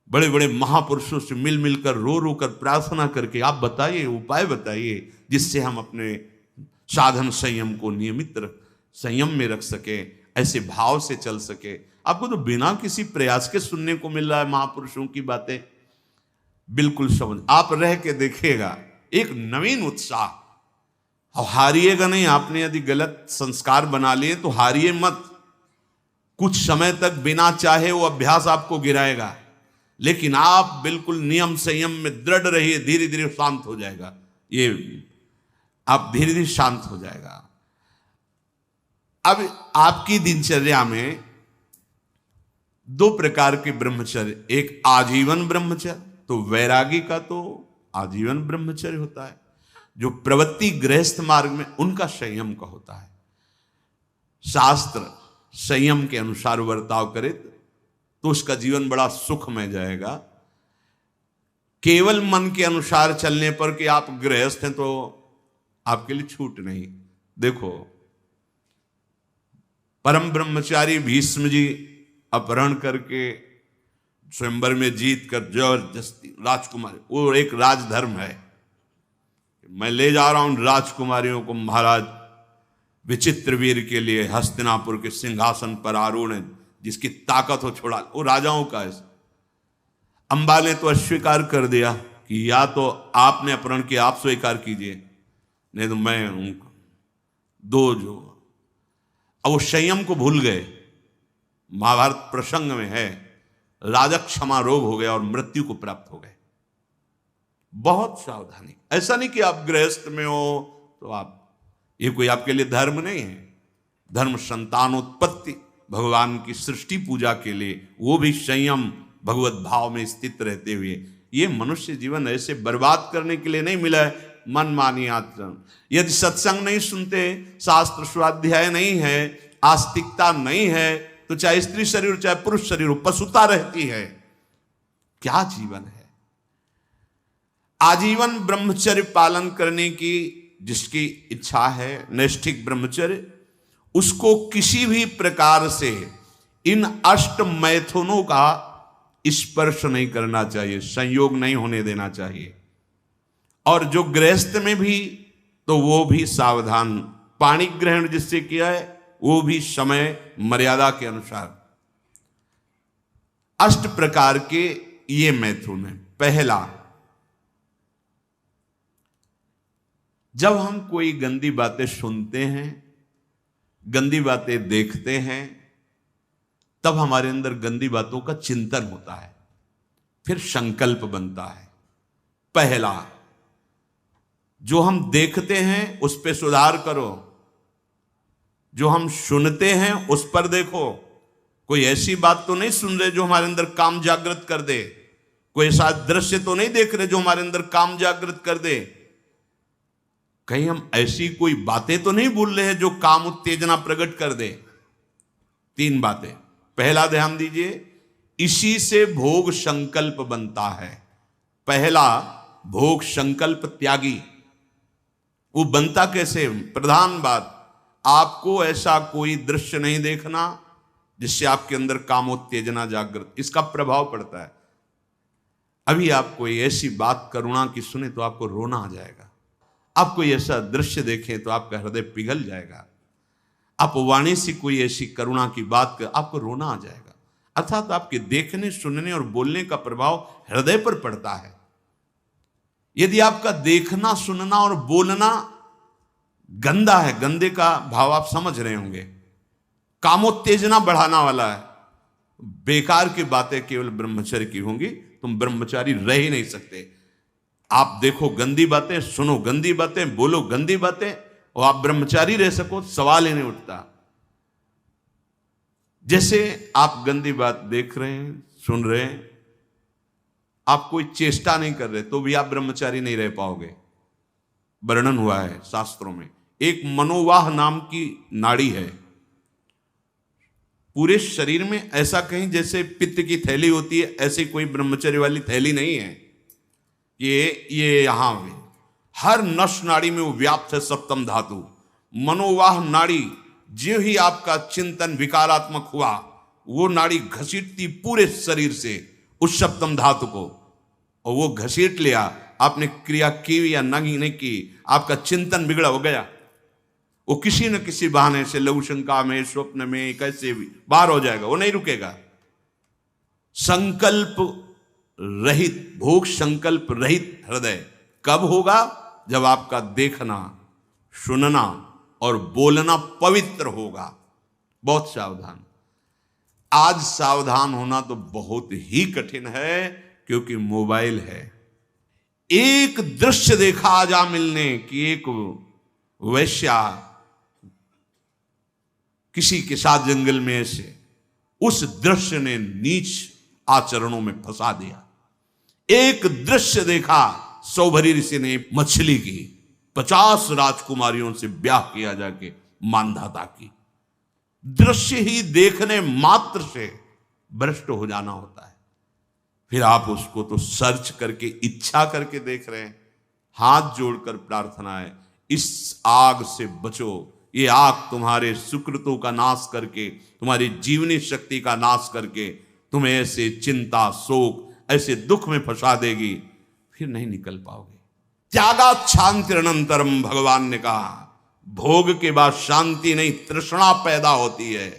बड़े बड़े महापुरुषों से मिल मिलकर रो रो कर प्रार्थना करके आप बताइए, उपाय बताइए जिससे हम अपने साधन संयम को नियमित संयम में रख सके, ऐसे भाव से चल सके। आपको तो बिना किसी प्रयास के सुनने को मिल रहा है महापुरुषों की बातें। बिल्कुल समझ, आप रह के देखिएगा, एक नवीन उत्साह। और हारिएगा नहीं। आपने यदि गलत संस्कार बना लिए तो हारिए मत। कुछ समय तक बिना चाहे वो अभ्यास आपको गिराएगा, लेकिन आप बिल्कुल नियम संयम में दृढ़ रहिए, धीरे धीरे शांत हो जाएगा। ये आप धीरे धीरे शांत हो जाएगा। अब आपकी दिनचर्या में दो प्रकार के ब्रह्मचर्य, एक आजीवन ब्रह्मचर्य, तो वैरागी का तो आजीवन ब्रह्मचर्य होता है। जो प्रवृत्ति गृहस्थ मार्ग में, उनका संयम का होता है। शास्त्र संयम के अनुसार बर्ताव करे तो उसका जीवन बड़ा सुखमय जाएगा। केवल मन के अनुसार चलने पर कि आप गृहस्थ हैं तो आपके लिए छूट नहीं। देखो, परम ब्रह्मचारी भीष्म जी अपहरण करके स्वयंवर में जीत कर जबरदस्ती राजकुमारी, वो एक राजधर्म है, मैं ले जा रहा हूं राजकुमारियों को महाराज विचित्रवीर के लिए हस्तिनापुर के सिंहासन पर आरूढ़ है, जिसकी ताकत हो छोड़ा, वो राजाओं का है। अंबा ने तो अस्वीकार कर दिया कि या तो आपने अपहरण किया, आप स्वीकार कीजिए, नहीं तो मैं उनको दो जो। अब वो संयम को भूल गए। महाभारत प्रसंग में है, राजा क्षमा रोग हो गया और मृत्यु को प्राप्त हो गए। बहुत सावधानी। ऐसा नहीं कि आप गृहस्थ में हो तो आप, ये कोई आपके लिए धर्म नहीं है। धर्म संतानोत्पत्ति, भगवान की सृष्टि पूजा के लिए, वो भी संयम भगवत भाव में स्थित रहते हुए। ये मनुष्य जीवन ऐसे बर्बाद करने के लिए नहीं मिला है मनमानी आचरण। यदि सत्संग नहीं सुनते, शास्त्र स्वाध्याय नहीं है, आस्तिकता नहीं है, तो चाहे स्त्री शरीर चाहे पुरुष शरीर, पशुता रहती है। क्या जीवन है? आजीवन ब्रह्मचर्य पालन करने की जिसकी इच्छा है, नैष्ठिक ब्रह्मचर्य, उसको किसी भी प्रकार से इन अष्ट मैथुनों का स्पर्श नहीं करना चाहिए, संयोग नहीं होने देना चाहिए। और जो गृहस्थ में भी, तो वो भी सावधान। पाणी ग्रहण जिससे किया है वो भी समय मर्यादा के अनुसार। अष्ट प्रकार के ये मैथुन है। पहला, जब हम कोई गंदी बातें सुनते हैं, गंदी बातें देखते हैं, तब हमारे अंदर गंदी बातों का चिंतन होता है, फिर संकल्प बनता है। पहला, जो हम देखते हैं उस पर सुधार करो, जो हम सुनते हैं उस पर देखो। कोई ऐसी बात तो नहीं सुन रहे जो हमारे अंदर काम जागृत कर दे, कोई ऐसा दृश्य तो नहीं देख रहे जो हमारे अंदर काम जागृत कर दे, कहीं हम ऐसी कोई बातें तो नहीं बोल रहे हैं जो काम उत्तेजना प्रकट कर दे। तीन बातें। पहला, ध्यान दीजिए, इसी से भोग संकल्प बनता है। पहला, भोग संकल्प त्यागी। वो बनता कैसे? प्रधान बात, आपको ऐसा कोई दृश्य नहीं देखना जिससे आपके अंदर कामोत्तेजना जागृत, इसका प्रभाव पड़ता है। अभी आप कोई ऐसी बात करुणा की सुने तो आपको रोना आ जाएगा। आप कोई ऐसा दृश्य देखें तो आपका हृदय पिघल जाएगा। आप वाणी से कोई ऐसी करुणा की बात कर, आपको रोना आ जाएगा। अर्थात आपके देखने, सुनने और बोलने का प्रभाव हृदय पर पड़ता है। यदि आपका देखना, सुनना और बोलना गंदा है, गंदे का भाव आप समझ रहे होंगे, कामोत्तेजना बढ़ाना वाला है, बेकार की बातें केवल ब्रह्मचर्य की होंगी, तुम ब्रह्मचारी रह ही नहीं सकते। आप देखो गंदी बातें, सुनो गंदी बातें, बोलो गंदी बातें, और आप ब्रह्मचारी रह सको, सवाल ही नहीं उठता। जैसे आप गंदी बात देख रहे हैं, सुन रहे हैं, आप कोई चेष्टा नहीं कर रहे, तो भी आप ब्रह्मचारी नहीं रह पाओगे। वर्णन हुआ है शास्त्रों में। एक मनोवाह नाम की नाड़ी है, पूरे शरीर में ऐसा कहीं जैसे पित्त की थैली होती है, ऐसी कोई ब्रह्मचर्य वाली थैली नहीं है। ये यहां में हर नस नाड़ी में वो व्याप्त है सप्तम धातु। मनोवाह नाड़ी, जो ही आपका चिंतन विकारात्मक हुआ, वो नाड़ी घसीटती पूरे शरीर से, उस सप्तम धातु को, और वो घसीट लिया, आपने क्रिया की या नहीं की, आपका चिंतन बिगड़ा हो गया, वो किसी न किसी बहाने से लघु शंका में, स्वप्न में, कैसे भी बाहर हो जाएगा, वो नहीं रुकेगा। संकल्प रहित, भोग संकल्प रहित हृदय कब होगा? जब आपका देखना, सुनना और बोलना पवित्र होगा। बहुत सावधान। आज सावधान होना तो बहुत ही कठिन है, क्योंकि मोबाइल है। एक दृश्य देखा आज मिलने की, एक वैश्या किसी के साथ जंगल में ऐसे, उस दृश्य ने नीच आचरणों में फंसा दिया। एक दृश्य देखा, सौभरी ऋषि ने मछली की 50 राजकुमारियों से ब्याह किया जाके मानधाता की। दृश्य ही देखने मात्र से भ्रष्ट हो जाना होता है। फिर आप उसको तो सर्च करके, इच्छा करके देख रहे हैं। हाथ जोड़कर प्रार्थना है, इस आग से बचो। ये आग तुम्हारे सुकृतों का नाश करके, तुम्हारी जीवनी शक्ति का नाश करके तुम्हें ऐसे चिंता, शोक, ऐसे दुख में फंसा देगी, फिर नहीं निकल पाओगे। त्यागात् शांतिरनंतरम, भगवान ने कहा। भोग के बाद शांति नहीं, तृष्णा पैदा होती है।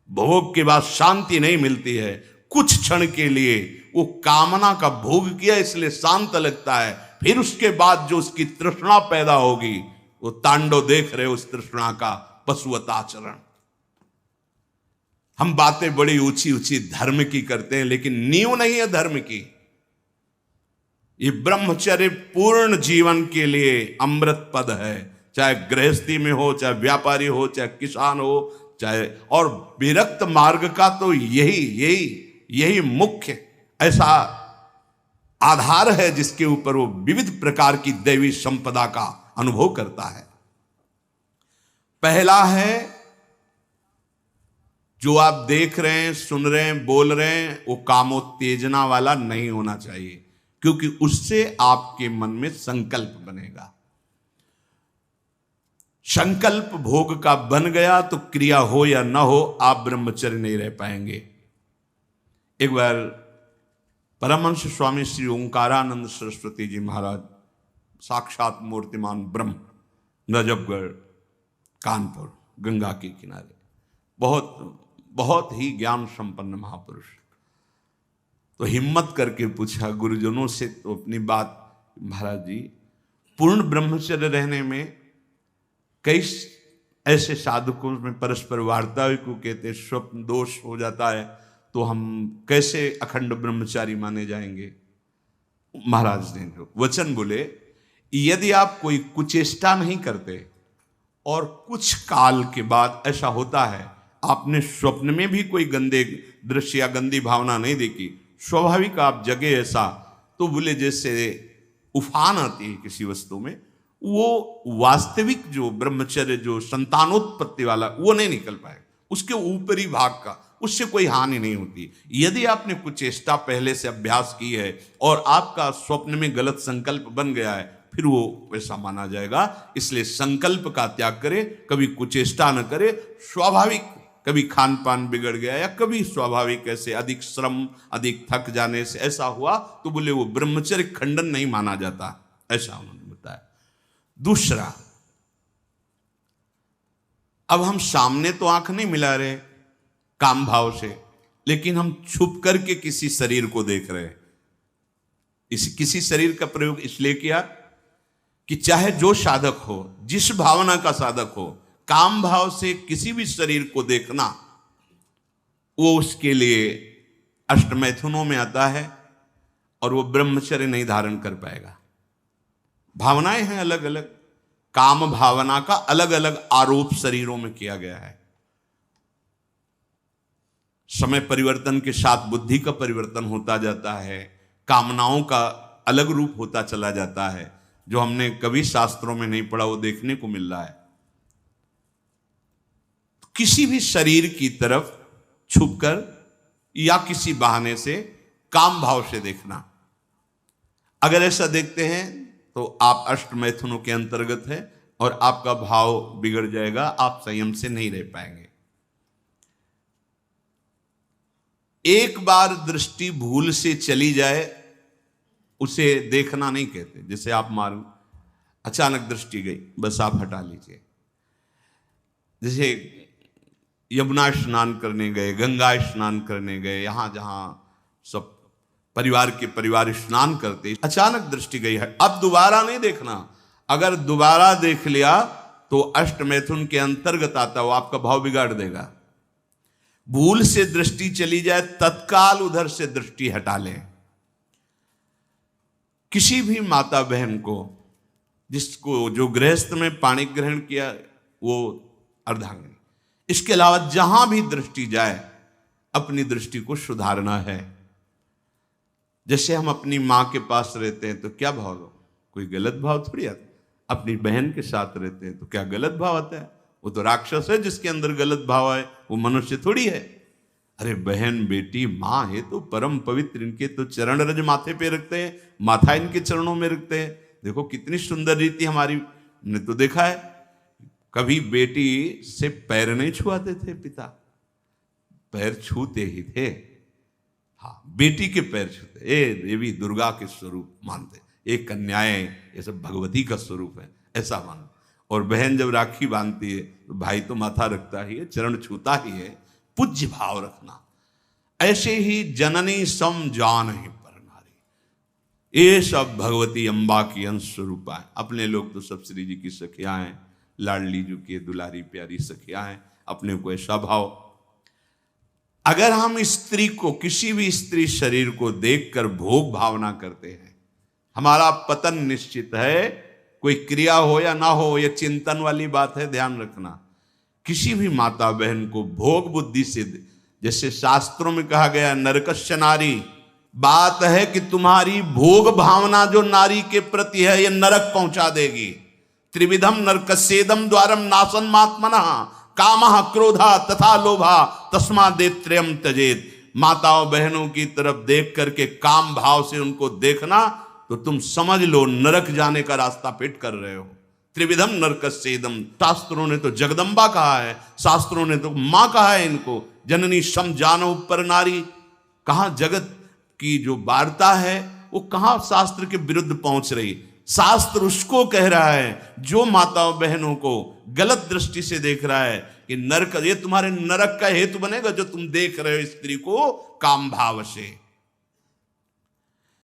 भोग के बाद शांति नहीं मिलती है। कुछ क्षण के लिए वो कामना का भोग किया इसलिए शांत लगता है, फिर उसके बाद जो उसकी तृष्णा पैदा होगी, वो तांडव देख रहे उस तृष्णा का, पशुवत आचरण। हम बातें बड़ी ऊंची ऊंची धर्म की करते हैं, लेकिन नींव नहीं है धर्म की। ये ब्रह्मचर्य पूर्ण जीवन के लिए अमृत पद है। चाहे गृहस्थी में हो, चाहे व्यापारी हो, चाहे किसान हो, चाहे, और विरक्त मार्ग का तो यही मुख्य ऐसा आधार है जिसके ऊपर वो विविध प्रकार की दैवी संपदा का अनुभव करता है। पहला है, जो आप देख रहे हैं, सुन रहे हैं, बोल रहे हैं, वो कामोत्तेजना वाला नहीं होना चाहिए, क्योंकि उससे आपके मन में संकल्प बनेगा। संकल्प भोग का बन गया तो क्रिया हो या ना हो, आप ब्रह्मचर्य नहीं रह पाएंगे। एक बार परमहंस स्वामी श्री ओंकारानंद सरस्वती जी महाराज, साक्षात मूर्तिमान ब्रह्म, नजफगढ़, कानपुर, गंगा के किनारे, बहुत ही ज्ञान संपन्न महापुरुष, तो हिम्मत करके पूछा गुरुजनों से, तो अपनी बात, महाराज जी पूर्ण ब्रह्मचर्य रहने में कई ऐसे साधकों में परस्पर वार्ता को कहते स्वप्न दोष हो जाता है, तो हम कैसे अखंड ब्रह्मचारी माने जाएंगे? महाराज ने जो वचन बोले, यदि आप कोई कुचेष्टा नहीं करते और कुछ काल के बाद ऐसा होता है, आपने स्वप्न में भी कोई गंदे दृश्य या गंदी भावना नहीं देखी, स्वाभाविक आप जगे ऐसा, तो बोले जैसे उफान आती है किसी वस्तु में, वो वास्तविक जो ब्रह्मचर्य, जो संतानोत्पत्ति वाला, वो नहीं निकल पाएगा। उसके ऊपरी भाग का, उससे कोई हानि नहीं होती। यदि आपने कुछ चेष्टा पहले से अभ्यास की है और आपका स्वप्न में गलत संकल्प बन गया है, फिर वो वैसा माना जाएगा। इसलिए संकल्प का त्याग करे, कभी कुचेष्टा न करे। स्वाभाविक कभी खान पान बिगड़ गया या कभी स्वाभाविक ऐसे अधिक श्रम, अधिक थक जाने से ऐसा हुआ, तो बोले वो ब्रह्मचर्य खंडन नहीं माना जाता, ऐसा उन्होंने बताया। दूसरा, अब हम सामने तो आंख नहीं मिला रहे काम भाव से, लेकिन हम छुप करके किसी शरीर को देख रहे हैं। किसी शरीर का प्रयोग इसलिए किया कि चाहे जो साधक हो, जिस भावना का साधक हो, काम भाव से किसी भी शरीर को देखना, वो उसके लिए अष्टमैथुनों में आता है और वो ब्रह्मचर्य नहीं धारण कर पाएगा। भावनाएं हैं अलग अलग, काम भावना का अलग अलग आरोप शरीरों में किया गया है। समय परिवर्तन के साथ बुद्धि का परिवर्तन होता जाता है, कामनाओं का अलग रूप होता चला जाता है। जो हमने कभी शास्त्रों में नहीं पढ़ा वो देखने को मिल रहा है। किसी भी शरीर की तरफ छुपकर या किसी बहाने से काम भाव से देखना, अगर ऐसा देखते हैं तो आप अष्टमैथुनों के अंतर्गत है और आपका भाव बिगड़ जाएगा, आप संयम से नहीं रह पाएंगे। एक बार दृष्टि भूल से चली जाए उसे देखना नहीं कहते। जैसे आप मारो, अचानक दृष्टि गई, बस आप हटा लीजिए। जैसे यमुना स्नान करने गए, गंगा स्नान करने गए, यहां जहां सब परिवार के परिवार स्नान करते, अचानक दृष्टि गई है, अब दोबारा नहीं देखना। अगर दोबारा देख लिया तो अष्ट मैथुन के अंतर्गत आता, वो आपका भाव बिगाड़ देगा। भूल से दृष्टि चली जाए, तत्काल उधर से दृष्टि हटा लें। किसी भी माता बहन को, जिसको जो गृहस्थ में पाणी ग्रहण किया वो अर्धांगिनी, इसके अलावा जहां भी दृष्टि जाए अपनी दृष्टि को सुधारना है। जैसे हम अपनी मां के पास रहते हैं तो क्या भाव लो, कोई गलत भाव थोड़ी आता। अपनी बहन के साथ रहते हैं तो क्या गलत भाव आता है? वो तो राक्षस है जिसके अंदर गलत भाव आए, वो मनुष्य थोड़ी है। अरे बहन बेटी मां है तो परम पवित्र, इनके तो चरण रज माथे पे रखते हैं, माथा इनके चरणों में रखते हैं। देखो कितनी सुंदर रीति हमारी, हमने तो देखा है। कभी बेटी से पैर नहीं छुआते थे पिता, पैर छूते ही थे। हाँ, बेटी के पैर छूते, ए देवी दुर्गा के स्वरूप मानते, एक कन्याएं ये सब भगवती का स्वरूप है, ऐसा मानते। और बहन जब राखी बांधती है तो भाई तो माथा रखता ही है, चरण छूता ही है, पूज्य भाव रखना। ऐसे ही जननी सम जान ही पर नारी, ये सब भगवती अम्बा की अंश स्वरूपा है। अपने लोग तो सब श्री जी की सखियां हैं, लाडली जी की दुलारी प्यारी सखियां हैं, अपने को ऐसा भाव। अगर हम स्त्री को, किसी भी स्त्री शरीर को देखकर भोग भावना करते हैं, हमारा पतन निश्चित है। कोई क्रिया हो या ना हो, यह चिंतन वाली बात है, ध्यान रखना। किसी भी माता बहन को भोग बुद्धि से, जैसे शास्त्रों में कहा गया नरकस्य नारी, बात है कि तुम्हारी भोग भावना जो नारी के प्रति है यह नरक पहुंचा देगी। त्रिविधम नरकस्येदम द्वारम नासन्मात्मनः कामः क्रोधा तथा लोभा तस्मादेत्रयम् त्यजेत। माताओं बहनों की तरफ देख करके काम भाव से उनको देखना तो तुम समझ लो नरक जाने का रास्ता पेट कर रहे हो। त्रिविधम नरकस्येदम, शास्त्रों ने तो जगदम्बा कहा है, शास्त्रों ने तो मां कहा है इनको। जननी सम जानो पर नारी, कहां जगत की जो वार्ता है वो कहां शास्त्र के विरुद्ध पहुंच रही। शास्त्र उसको कह रहा है जो माताओं बहनों को गलत दृष्टि से देख रहा है कि नरक, ये तुम्हारे नरक का हेतु बनेगा जो तुम देख रहे हो स्त्री को काम भाव से।